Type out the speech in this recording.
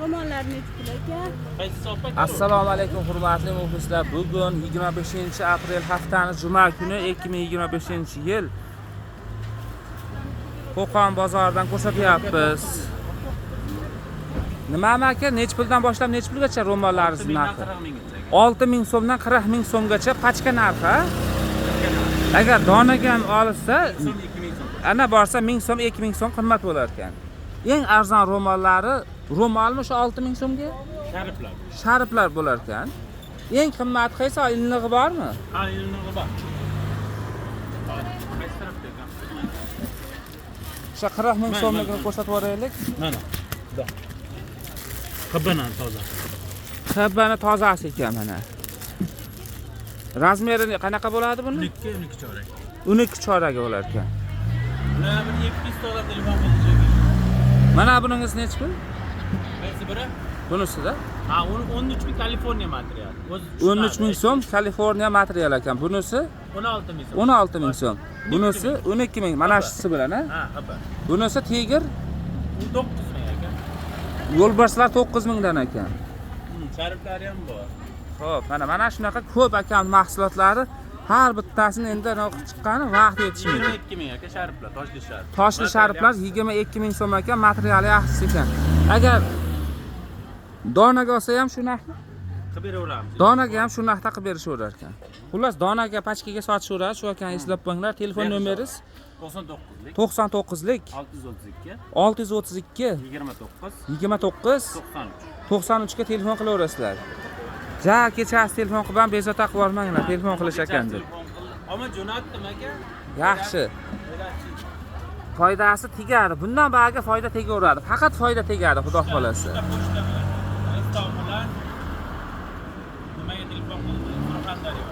Romanlarni nechta pul ekan? Qaysi sopa? Assalomu alaykum hurmatli muxlislar. Bugun 25-aprel haftani juma kuni 2025-yil. Qo'qon bozoridan ko'rsatyapmiz. Nima aka, nech puldan boshlab nech pulgacha ro'mollaringiz narxi? 6000 so'mdan 40000 so'mgacha pachka narxi. Agar donaga ham olsa, ana borsa 1000 so'm, 2000 so'm qimmat bo'lar ekan. Eng arzon ro'mollari ro'molmi shu 6000 so'mga? Shariflar. Shariflar bo'lar ekan. Eng qimmat qaysi? Ilig'i bormi? Ha, ilig'i bor. Qaysi tarafda ekan? O'sha 40000 so'mligini ko'rsatib yuboraylik. Mana. Da. Qabanan toza. Qabbani tozasi ekan mana. Razmeri qanaqa bo'ladi buni? 12 chorak. 12 choragi bo'lar ekan. Ular bir 200 dollar telefon bo'lacak. Mana buningiz necha pul? Qaysi biri? Bunisida? Ha, 13000 Kaliforniya material. 13000 so'm Kaliforniya material ekan. Bunisi 16000 so'm. 16000 so'm. Bunisi 12000. Mana shisi bilan, ha? Ha, xabar. Bunisi Tiger 9000 ekan. yo'lbarslar 9000 dan ekan. Shariflari ham bor. Xo'p, mana shunaqa ko'p ekan mahsulotlari. Har bittasini endi chiqqani vaqt yetishmaydi. 22000 aka shariflar, toshli sharif. Toshli shariflar 22000 so'm ekan, materiali yaxshi ekan. Agar donaga olsa ham shu narxni, Qilib beraveramiz. donaga ham shu narxda qilib berishaverar ekan. Xullas, donaga, pachkaga sotishaveradi. Shu ekan, eslab qo'yinglar. Telefon nomeringiz 99lik 99lik 632 632 29 93 ga telefon qilaverasizlar. Ja, kechasi telefon qilib ham bezovta qilib yubormanglar, telefon qilish ekan deb. Ammo jo'natdim aka. Yaxshi. Foydasi tegadi. Bundan ba'ga foyda tegaveradi. Faqat foyda tegadi, xudo xolasi. Istanbuldan nimaga telefon qildi? Surxondaryo.